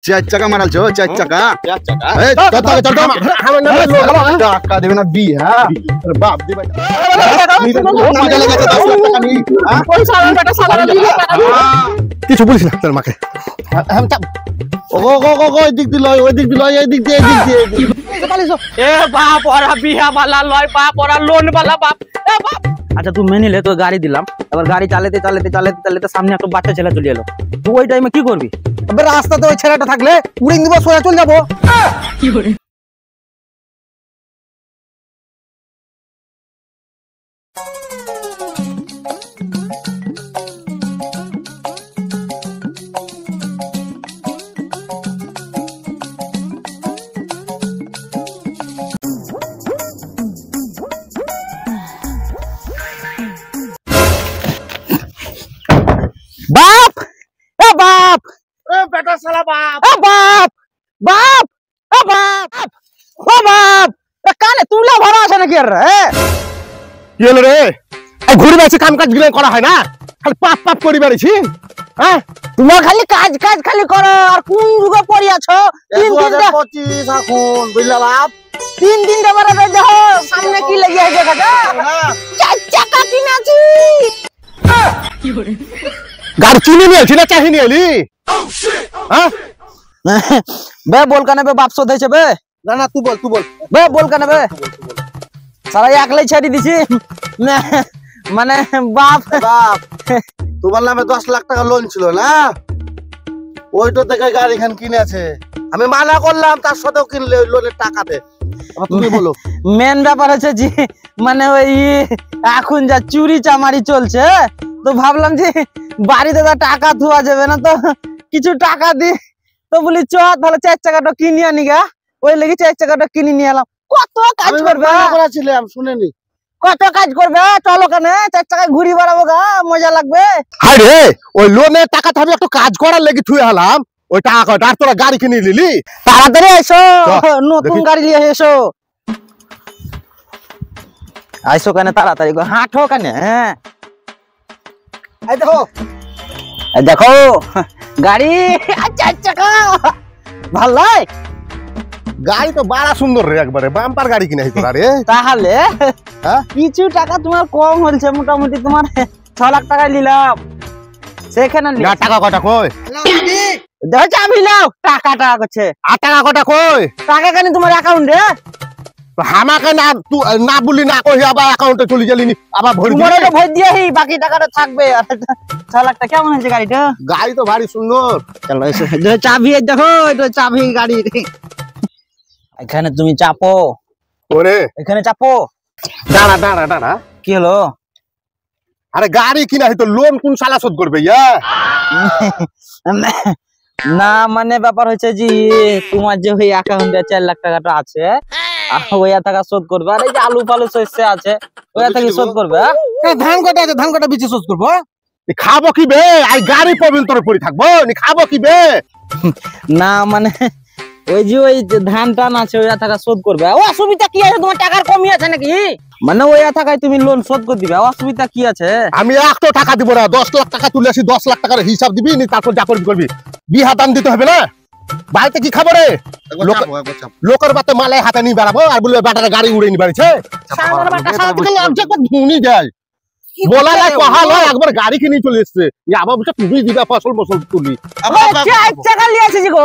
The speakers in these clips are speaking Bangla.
चार चक्का मारल छो चार चक्का ए चल टाका देबे ना 20 हां अरे बाप दे बेटा मजा लगा 10 लाख টাকা নি कोई साला बेटा साला কিছু বলিস না তোর মাকে हम চাপ ओ दिख दिलो ओই दिख दिलो এই दिख दे ए बाप और बिया वाला लय बाप और लोन वाला बाप ए बाप अच्छा तू মেনে ले तो गाड़ी দিলাম এবার গাড়ি চালাতে সামনে একটা বাচ্চা ছেলে চলে এলো তুই ওই টাইমে কি করবি अबे रास्ता तो ছেলেটা থাকলে উড়িং দিব সোজা চলে যাব কি করে बाप ए बाप ए बेटा साला बाप ए बाप बाप ए बाप ओ बाप ए কানে তুলা ভরা আছে নাকি আর রে কি হলো রে এই ঘুরে বেঁচে কাম কাজ গিলে করা হয় না খালি পাপ পাপ করি বেরিছি হ্যাঁ তোমার খালি কাজ কাজ খালি করো আর কোন যুগে পড়ি আছো 2025 এখন বুঝলা বাপ 3 দিন দে বারে দেখো সামনে কি লাগি আছে কাকা চার চাকা কিনাছি কি করে गाड़ी चीनी नहीं आली ना चाही नहीं आली हां बे बोल कने बे बाप सोधे छे बे ना ना तू बोल बे बोल कने बे साला एकले छाड़ी दिছি মানে বাপ তোমার নামে 10 লাখ টাকা লোন ছিল না ওইটা থেকে গাড়ি খান কিনে আছে আমি মানা করলাম তার সাথেও কিনলে লোনের টাকা দে আবার তুমি বলো মেন ব্যাপার আছে জি মানে ওই এখন যা চুরি চামারি চলছে তো ভাবলাম যে বাড়িতে তো টাকা ধোয়া যাবে না তো কিছু টাকা দি তো বলি চ তাহলে চার চাকাটা কিনে আনি গা ওই লাগি চার চাকাটা কিনে নিয়ে এলাম কত কাজ করবে করেছিলাম শুনেনি কত কাজ করবে চলো কেনে চার চাকায় ঘুরি বেড়াবো গা মজা লাগবে হাই রে ওই লোনের টাকা তো আমি একটু কাজ করার লাগি থুই হলাম ওই টাকা কত আর তোরা গাড়ি কিনে নিলি তাড়াতাড়ি এসো নতুন গাড়ি নিয়ে এসো আইসো কেনে তাড়াতাড়ি হাঁটো কেনে হ্যাঁ देखो गाड़ी चार चक्का ভাল লাই গাড়ি তো বড় সুন্দর রে একবারে বাম্পার গাড়ি কিনে আইতো রে তাহলে কিছু টাকা তোমার কম হলছে মোটামুটি তোমার 6 লাখ টাকা নিলাম সেখানে না টাকা কটা কই দাও চাবি নাও টাকা টাকা করছে আর টাকা কটা কই টাকা কেন তোমার অ্যাকাউন্টে হামাকে না না বলি না কই আবার অ্যাকাউন্টে চলে গেলিনি আবার ভরি তোমার তো ভরি দিয়েই বাকি টাকাটা থাকবে 6 লাখ টাকা কেমন হয়েছে গাড়িটা গাড়ি তো ভারী সুন্দর চলো এসে চাবি দেখো এটা চাবি গাড়ি এখানে তুমি চাপো ওরে এখানে চাপো দাঁড়া দাঁড়া দাঁড়া কি হলো আরে গাড়ি কিনা হয়তো লোন কোন শালা শোধ করবে ইয়া না মানে ব্যাপার হচ্ছে জি তোমার যে ওই অ্যাকাউন্টে 4 লাখ টাকাটা আছে ওইয়া টাকা শোধ করবে আর এই যে আলু ফালু শস্য আছে ওইয়া থেকে শোধ করবে ধান কাটা আছে ধান কাটা বিচে শোধ করব খাবো কি বে আই গাড়ি পবিন তোর পড়ি থাকবো নি খাবো কি বে না মানে ওই যে ওই ধান টান আছে ওইয়া টাকা শোধ করবে অসুবিধা কি আছে তোমার টাকার কমি আছে নাকি মানে ওইয়া টাকায় তুমি লোন শোধ করে দিবে অসুবিধা কি আছে আমি একটো টাকা দিব না 10 লাখ টাকা তুলে আসি 10 লাখ টাকার হিসাব দিবি নি তারপর যা করবি বিহা দান দিতে হবে না বাড়িতে কি খাবো রে লোকের বাতে মালে হাতে নিয়ে বেড়াবো আর বলবে ব্যাটারে গাড়ি উড়ে নিয়ে বেড়েছে ধুনি যায় বলা যায় কহা লয় একবার গাড়ি কিনে চলে এসছে আবার বলছে তুমি দিবা ফসল ফসল তুলি চার চাকা নিয়ে আসিস গো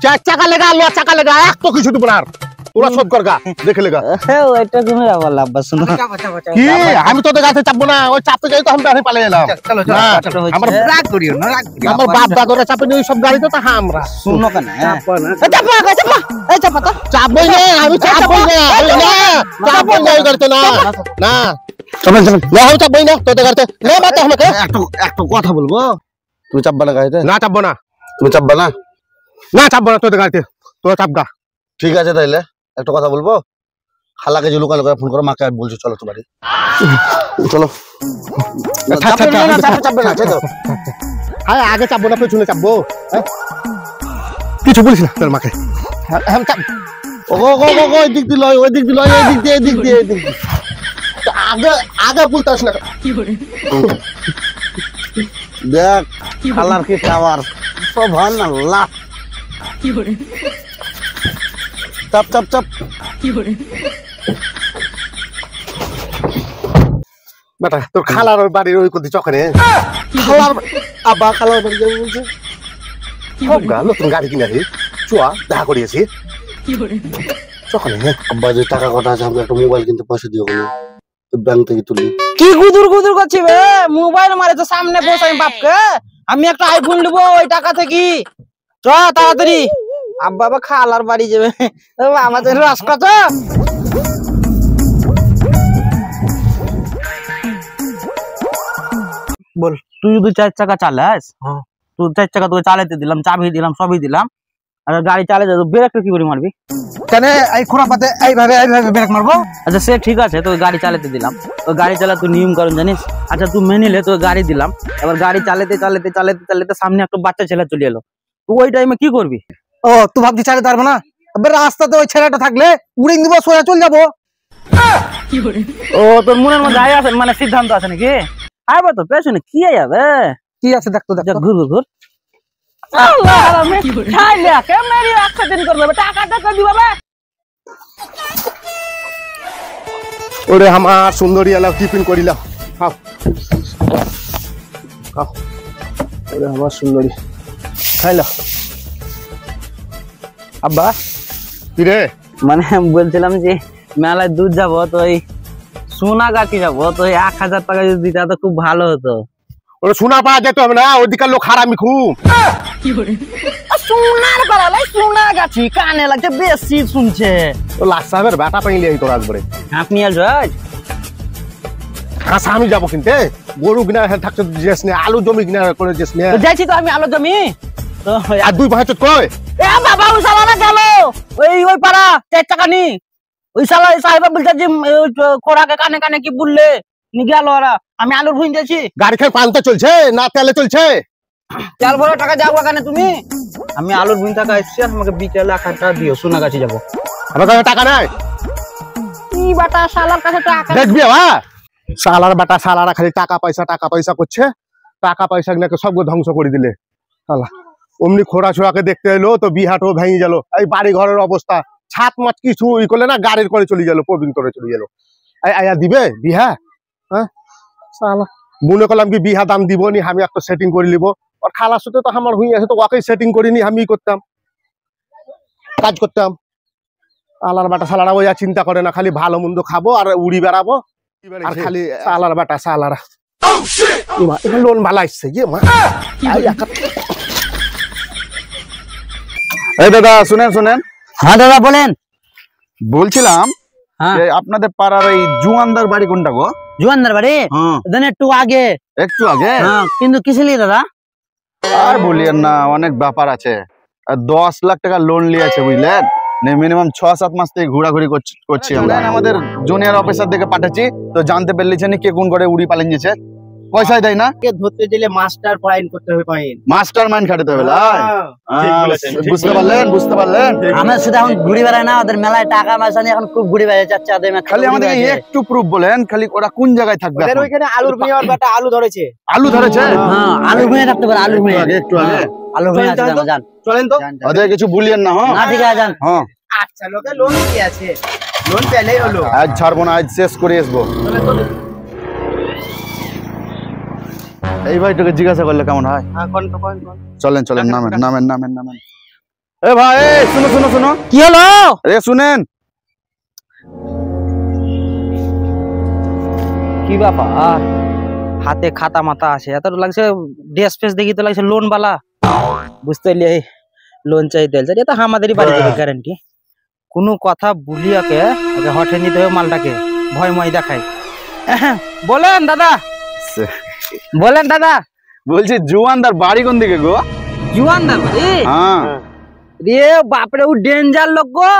4 চাকা লেগা 9 চাকা লেগা এক তো কিছু দিব না তোরা সব করগা দেখে লেগা ওইটা তুমি আবার লাভবা শুনো কি আমি তো গাছে চাপবো না ওই চাপতে যাই তো আমি বাইরে পালিয়ে এলাম চলো আমার রাগ করিও না আমার বাপ দাদুরা চাপে নিয়ে সব গাড়ি তো তা আমরা শুনো কেন চাপা না চাপা এই চাপা তো চাপবই না আমি চাপবই না চাপবই না ওই গাড়িতে না না চল চল না আমি চাপবই না তোদের গাড়িতে না বাত আমাকে একটু কথা বলবো তুই চাপবা না গাড়িতে না চাপবো না তুমি চাপবা না না চাপবো না তোদের গাড়িতে তোরা চাপগা ঠিক আছে তাইলে একটা কথা বলবো খালাকে যে লোকাল করে ফোন করো মাকে আর বলছো চলো তো বাড়ি চলো হ্যাঁ আগে চাপবো না পেছনে চাপবো কিছু বলিস না তোর মাকে ওই দিক দিল ওই দিক দিল এই দিক দিয়ে এই দিক দিয়ে এই দিক আগে আগে বলতে আস না দেখ খালার কি খাবার সব ভালো না চাপ চাপ চাপ বেটা তোর খালার ওই বাড়ির ওই কোথায় চকনে খালার আব্বা খালার বাড়ি যাবে বলছে সব গা নতুন গাড়ি কিনে আসি চুয়া দেখা করিয়েছি চকনে আব্বা যে টাকা কটা আছে আমাকে একটা মোবাইল কিনতে পয়সা দিও কোনো ব্যাংক থেকে তুলি কি গুদুর গুদুর করছি বে মোবাইল মারে তো সামনে বসে আমি বাপকে আমি একটা আইফোন নেবো ওই টাকা থেকে চ তাড়াতাড়ি আব্বা বা খালার বাড়ি যাবে আমাদের রাস্তা তো বল তুই যদি 4 চাকা চালাস তুই 4 চাকা তোকে চালাতে দিলাম চাবি দিলাম সবই দিলাম আর গাড়ি চালাতে তো ব্রেক কি করে মারবি কেন এই খোঁড়াপাতে এইভাবে ব্রেক মারবো আচ্ছা সে ঠিক আছে তোকে গাড়ি চালাতে দিলাম তো গাড়ি চালা তুই নিয়ম কারণ জানিস আচ্ছা তুই মেনে নিলে তোকে গাড়ি দিলাম এবার গাড়ি চালাতে চালাতে চালাতে চালাতে সামনে একটা বাচ্চা ছেলে চলে এলো তুই ওই টাইমে কি করবি ও তুই ভাবছি চালাতে পারবো না এবার রাস্তাতে ওই ছেলেটা থাকলে উড়ে দিব সোজা চলে যাবো ও তোর মনের মধ্যে আয় আছে মানে সিদ্ধান্ত আছে নাকি আইবা তো পেছনে কি যাবে কি আছে দেখতো দেখ ঘুর ঘুর ঘুর ওরে আমার সুন্দরী এলাও টিফিন করিলাম খাও খাও ওরে আমার সুন্দরী খাইলা আব্বা কি রে মানে বলছিলাম যে মেলায় দুধ যাবো তো ওই সোনাগাছি যাবো তো 1000 টাকা যদি দিতে তো খুব ভালো হতো ওরে সোনা পাওয়া যেতে হবে না ওদিকার লোক হারামি খুব সোনার পাড়ালাই সোনাগাছি কানে লাগছে বেশি শুনছে ও লাস্ট সাহেবের বেটা পাইলে এই তোর আসবে আপনি আসবে কাঁচা আমি যাবো কিনতে গরু কিনা থাকছে যেস নে আলু জমি কিনা করে যেস নে যাইছি তো আমি আলো জমি তো আর দুই ভাই কই এ বাবা ওই শালারা গেল ওই পাড়া 4 টাকা নি ওই শালা সাহেব বলছে যে খোড়াকে কানে কানে কি বললে নি গেল ওরা আমি আলুর ভুইন যাচ্ছি গাড়ি খেয়ে পান্তা চলছে না তেলে চলছে তেল ভরা টাকা যাবো কেন তুমি আমি আলুর ভুইন টাকা এসছি আর আমাকে বিকেলে 1000 টাকা দিও সোনাগাছি যাবো আমার কাছে টাকা নাই কি বাটা শালার কাছে টাকা দেখবি হ্যাঁ শালার বাটা শালারা খালি টাকা পয়সা করছে টাকা পয়সা নাকি সব ধ্বংস করে দিলে শালা অমনি খোড়া ছোড়াকে দেখতে এলো তো বিহাটও ভেঙে গেল এই বাড়ি ঘরের অবস্থা ছাদ মাছ কিছু ই করলে না গাড়ির করে চলে গেল প্রবীণ করে চলে গেল আয়া দিবে বিহা হ্যাঁ শালা মনে করলাম কি বিহা দাম দিব নি আমি একটা সেটিং করে নিব আর খালার সাথে তো আমার হয়ে আছে তো ওকে সেটিং করিনি আমি করতাম কাজ করতাম আলার বাটা শালারা ওই চিন্তা করে না খালি ভালো মন্দ খাবো আর উড়ি বেড়াবো আর খালি শালার বাটা শালারা লোন ভালো আসছে ইয়ে মা এই দাদা শুনেন শুনেন হ্যাঁ দাদা বলেন বলছিলাম হ্যাঁ যে আপনাদের পাড়ার এই জুয়ানদার বাড়ি কোনটা গো জুয়ানদার বাড়ি দেন একটু আগে একটু আগে হ্যাঁ কিন্তু কিসে লিয়ে দাদা আর বলিয়েন না অনেক ব্যাপার আছে 10 লাখ টাকা লোন নিয়েছে বুঝলেন মিনিমাম 6-7 মাস থেকে ঘোরাঘুরি করছি আমরা আমাদের জুনিয়র অফিসার থেকে পাঠাচ্ছি তো জানতে পারলেছেন কে কোন করে উড়ি পালিয়ে গেছে পয়সাই দেয় না ধরতে দিলে মাস্টার ফাইন করতে হবে ফাইন মাস্টার মাইন্ড খাটাতে হবে বুঝতে পারলেন আমরা শুধু এখন ঘুরে বেড়াই না ওদের মেলায় টাকা পয়সা নিয়ে এখন খুব ঘুরে বেড়াই যাচ্ছে খালি আমাদের একটু প্রুফ বলেন খালি ওরা কোন জায়গায় থাকবে ওইখানে আলুর ভুঁই আর বেটা আলু ধরেছে হ্যাঁ আলুর ভুঁই রাখতে পারে আলুর ভুঁই একটু আগে আলুর ভুঁই আছে জান চলেন তো ওদের কিছু ভুলিয়েন না না ঠিক আছে জান হ্যাঁ আচ্ছা লোকে লোন কি আছে লোন পেলেই হলো আজ ছাড়বো না আজ শেষ করে আসবো এই ভাইটাকে জিজ্ঞাসা করলে কেমন হয় চলেন চলেন নামেন এ ভাই শুনো কি হলো এ শুনেন কি ব্যাপার হাতে খাতা মাথা আছে এত লাগছে ড্রেস ফেস দেখি তো লাগছে লোন বালা বুঝতে পারলি লোন চাইতে এটা তো আমাদেরই বাড়ি যাবে গ্যারান্টি কোনো কথা বুলিয়াকে হঠে নিতে হবে মালটাকে ভয়ময় দেখায় বলেন দাদা বলছি জুয়ানদার বাড়ি কোন দিকে গো জুয়ানদার বাড়ি হ্যাঁ রে বাপরে ও ডেঞ্জার লোক গো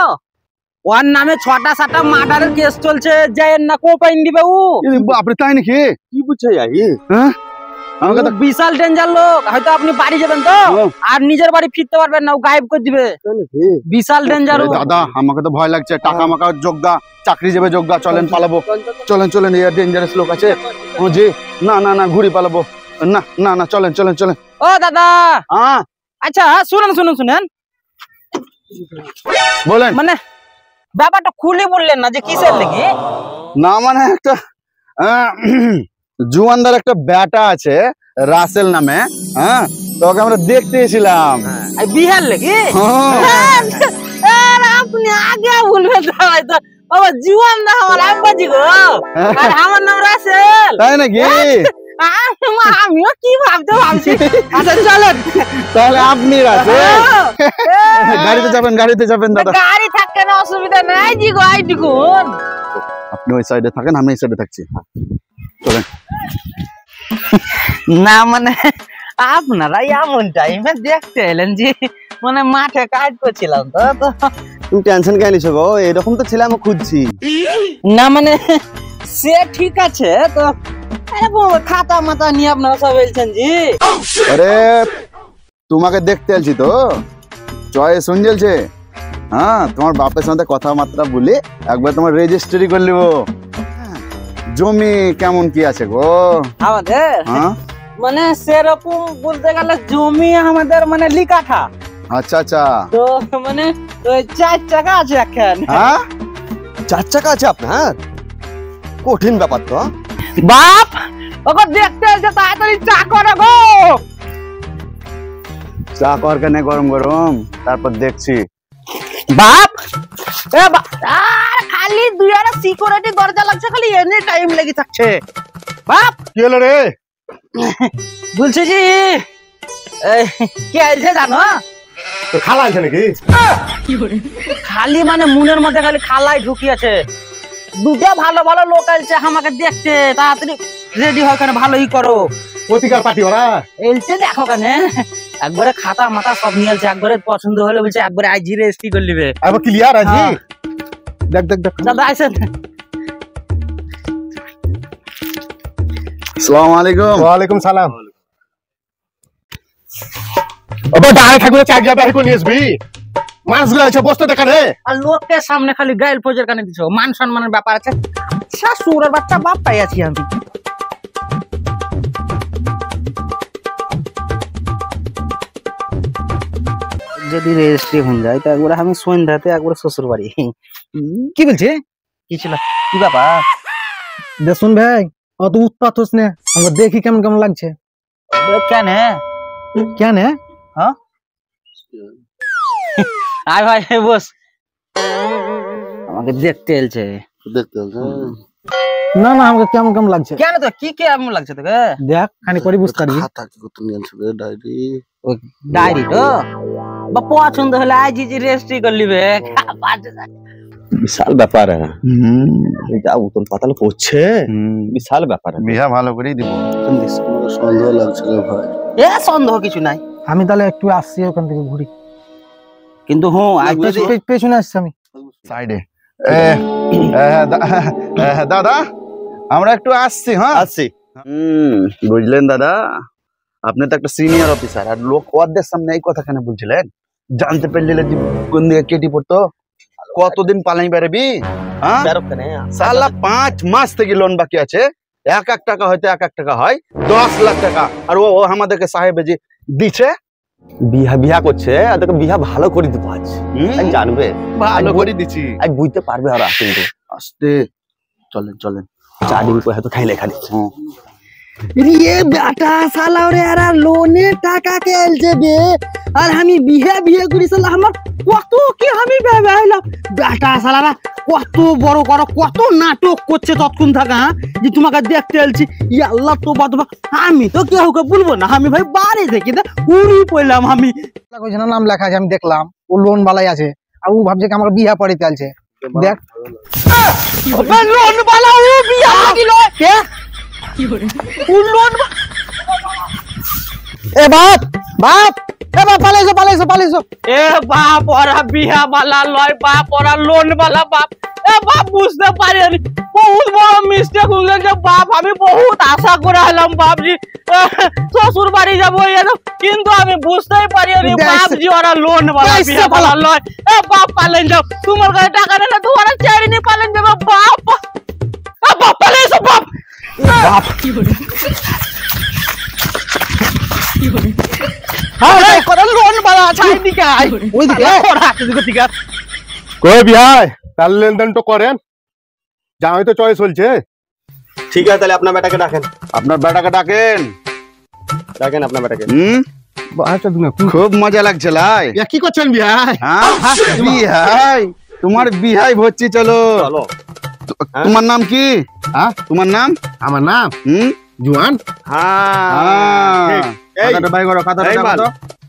ওর নামে 6টা-7টা মার্ডারের কেস চলছে যায়েন না কো পাইন দিবে ও বাপরে তাই নাকি কি বুঝছে হ্যাঁ আমাকে তো বিশাল ডেঞ্জার লোক হয়তো আপনি বাড়ি যাবেন তো আর নিজের বাড়ি ফিরতে পারবেন না ও গায়েব করে দিবে বিশাল ডেঞ্জার দাদা আমাকে তো ভয় লাগছে টাকা মাকা যোগদা চাকরি যাবে যোগদা চলেন পালাবো চলেন এই ডেঞ্জারাস লোক আছে ও জি না ঘুরি পালাবো না চলেন ও দাদা আচ্ছা শুনেন বলেন। মানে ব্যাপারটা খুলে বললেন না যে কিসের লেগে? না মানে একটা জুয়ানদার একটা ব্যাটা আছে রাসেল নামে, হ্যাঁ, তো ওকে আমরা দেখতে এসেছিলাম। বিহার লেগে? আপনি আগে বলবেন তো বাবা, জীবন না আমার আব্বাজি গো, আর আমার নাম রাসেল। তাই নাকি? আমিও কি ভাবছি। আচ্ছা চলেন তাহলে আপনি রাসেল। গাড়িতে যাবেন দাদা। গাড়ি থাকে না, অসুবিধা নাই জি গো, আইটুকুন। আপনি ওই সাইডে থাকেন, আমি এই সাইডে থাকছি। চলেন। না মানে আপনারা এমন টাইমে দেখতে এলেন যে মানে মাঠে কাজ করছিলাম তো। তুমি টেনশন কেন নিছো গো? এরকম তো ছেলে আমি খুঁজছি। না মানে সে ঠিক আছে তো, খাতা মাতা নিয়ে আপনারা সব বলছেন জি। আরে তোমাকে দেখতে আলছি তো, চয়ে শুন জ্বলছে। হ্যাঁ, তোমার বাপের সাথে কথাবার্তা বলি একবার তোমার রেজিস্ট্রি করে নিব। জমি কেমন কি আছে গো আমাদের? হ্যাঁ মানে সেরকম বলতে গেলে জমি আমাদের মানে লিকাঠা। আচ্ছা আচ্ছা। তো মানে ওই 4 চাকা আছে এখন। হ্যাঁ 4 চাকা আছে আপনার? কঠিন ব্যাপার তো। বাপ ওকে দেখতে এসে তাড়াতাড়ি চা করে গো। চা কর কেনে গরম গরম, তারপর দেখছি। বাপ আর খালি দুই আর সিকিউরিটি দরজা লাগছে, খালি এনে টাইম লেগে থাকছে। বাপ কি হলো রে? বলছে জি কি আইছে জানো? তো খালা আছে নাকি? খালি মানে মনের মধ্যে খালি খালাই ঢুকিয়েছে। দুটা ভালো ভালো লোক আইছে আমাকে দেখতে, তাড়াতাড়ি রেডি হয় কেন, ভালোই করো। প্রতিকার পার্টি ওরা এলছে দেখো কেন, একবারে খাতা মাথা সব নিয়ে এলছে। একবারে পছন্দ হলে বলছে একবারে আইজি রেজিস্ট্রি করে নিবে। আবার ক্লিয়ার আছে। দেখ দেখ দেখ দাদা আইছেন। আসসালামু আলাইকুম। ওয়ালাইকুম সালাম। ওটা ডাইরে থাকলে চার যাবে এখন এসবি। মাছগুলো আছে বসতে দেখা রে। আর লোকের সামনে খালি গাইল পোজের কানে দিছো, মান সম্মানের ব্যাপার আছে। আচ্ছা সুরের বাচ্চা বাপ পাই আছি আমি। যদি রেজিস্ট্রি হয়ে যায় তো একবার আমি সন্ধ্যাতে একবার শ্বশুর বাড়ি। কি বলছে? কি ছিল, কি ব্যাপার? দেখুন ভাই, অত উৎপাত হোস না, আমরা দেখি কেমন কেমন লাগছে। কেন কেন? হ্যাঁ আয় ভাই বস, আমাকে দেখতে এলছে। না না, আমাকে কেমন কেমন লাগছে। কেন তো কি কেমন লাগছে তোকে? দেখ খানি করে বুঝতে পারবি। ডায়েরি তো বা পছন্দ হলে আইজি রেজিস্ট্রি করে নিবে। বিশাল ব্যাপার। এটা উতল পাতাল করছে, বিশাল ব্যাপার। বিহা ভালো করেই দিব। সন্দেহ লাগছে ভাই। এ সন্দেহ কিছু নাই। আমি তাহলে একটু আসছি ওখান থেকে ঘুরি। কিন্তু পেছনে আসছি আমি সাইডে। দাদা আমরা একটু আসছি। হ্যাঁ আসছি। বুঝলেন দাদা, আপনি তো একটা সিনিয়র অফিসার, আর লোক ওদের সামনে এই কথা কেন বলছিলেন? জানতে পারলে কোন দিকে কেটে পড়তো। কতদিন পালাই বেরবি? সালা 5 মাস থেকে লোন বাকি আছে। 1 টাকা হয়তো 1 টাকা হয় 10 লাখ টাকা, আর ও আমাদেরকে সাহেবে যে দিচ্ছে। বিহা করছে, তোকে বিহা ভালো করে দিতে পারছি, জানবে ভালো করে দিচ্ছি, আজ বুঝতে পারবে। আর কিন্তু আসতে চলেন চলেন, চারদিন করে হয়তো খাইলে খালি। রে বেটা সালা রে, আর লোনে টাকা কেলছে বে, আর আমি বিহে করি সালা। আমার কত কি আমি ভাবলাম বেটা সালারা কত বড় করো, কত নাটক করছে ততক্ষণ থাকা যে তোমাকে দেখতে এলছি। ইয়া আল্লাহ তোবা তোবা, আমি তো কেউকে বলবো না। আমি ভাই বাড়ি থেকে উড়ি পড়লাম। আমি নাম লেখা আছে, আমি দেখলাম ও লোন বালাই আছে, আর ও ভাবছে কি আমার বিয়া পড়ে চলছে। দেখ লোন বালা ও বিয়া লাগিল কে লোন। এ বাপ বাপ, এ বাপ পালাইছো। এ বাপ ওরা বিয়া বালা লয়, বাপ ওরা লোন বালা। বাপ এ বাপ বুঝতে পারিনি, বহুত বড় মিস্টেক হয়ে গেছে বাপ। আমি বহুত আশা করে এলাম বাপজি শ্বশুর বাড়ি যাবো, কিন্তু আমি বুঝতেই পারিনি বাপজি ওরা লোন বালা বিয়া বালা লয়। এ বাপ পালেন যাও, তোমার কাছে টাকা নেই না, তোমার চাইনি পালেন যাবো বাপ। বাপ পালাইছো বাপ। বাপ লোন বালা আছে এইদিকে আয় ওইদিকে পড়া আছে ঠিক আছে কই বিহাই তার লেনদেন তো করেন জামাই তো চয়েস চলছে ঠিক আছে তাহলে আপনার বেটাকে ডাকেন আপনার বেটাকে ডাকেন আপনার বেটাকে আচ্ছা খুব মজা লাগছে লাই কি করছেন বিহাই হ্যাঁ বিহাই তোমার বিহাই ভর্তি চলো চলো তোমার নাম কি হ্যাঁ তোমার নাম আমার নাম হুম জুয়ান হ্যাঁ খাতাটা বাই করো খাতাটা এই দেখো মাল। তো।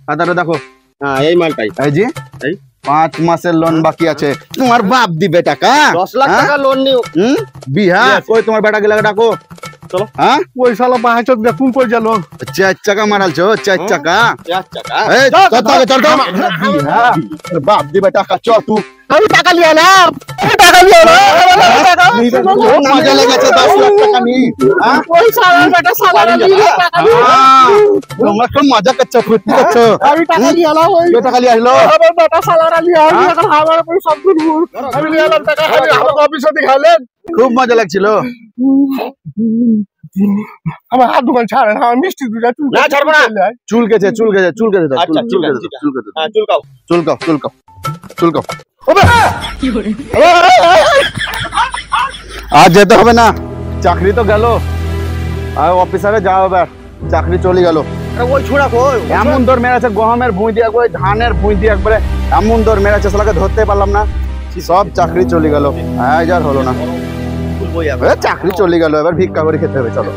খাতাটা দেখো হ্যাঁ এই মালটাই এই যে এই 5 মাসের লোন বাকি আছে তোমার বাপ দিবে টাকা 10 লাখ হ্যাঁ? টাকা লোন নিও হুম বিহা Yes. কই তোমার বেটা গেলে ডাকো চলো। হ্যাঁ ওই শালা বাহাচত দেখুন কই গেল 4 চাকা মারালছো 4 চাকা টাকা এই চল তো বিহা তোর বাপ দিবে টাকা চ তুই আমি টাকা নিয়ে এলাম টাকা নিয়ে খুব মজা লেগেছে 10 লাখ টাকা নি হ্যাঁ ওই শালা বেটা শালা তোমরা খুব মজা করছো ফুর্তি করছো আমি টাকা নিয়ে এলাম ওই কে টাকা নিয়ে আসলো আমার বেটা শালারা নিয়ে আমি এখন আমার উপর সব ভুল আমি নিয়ে এলাম টাকা আমি আমার অফিসে দেখালেন খুব মজা লাগছিল আমার হাত দোকান ছাড়েন আমার মিষ্টি দুটা না, ছাড়বো না। চুল গেছে দাও, আচ্ছা, চুল ঠিক গেছে আছে, ঠিক আছে। চুল গেছে হ্যাঁ চুলকাও চুলকাও আজ যেতে হবে না চাকরি তো গেল আর অফিসারে যাও এবার চাকরি চলে গেল ওই ছোড়া কই এমন দর মেরেছে গহমের ভুঁই দিয়ে একবারে ধানের ভুঁই দিয়ে একবারে এমন দর মেরেছে শালাকে ধরতে পারলাম না সব চাকরি চলে গেল আজ আর হলো না খুলবো চাকরি চলে গেল এবার ভিক্ষা করে খেতে হবে চলো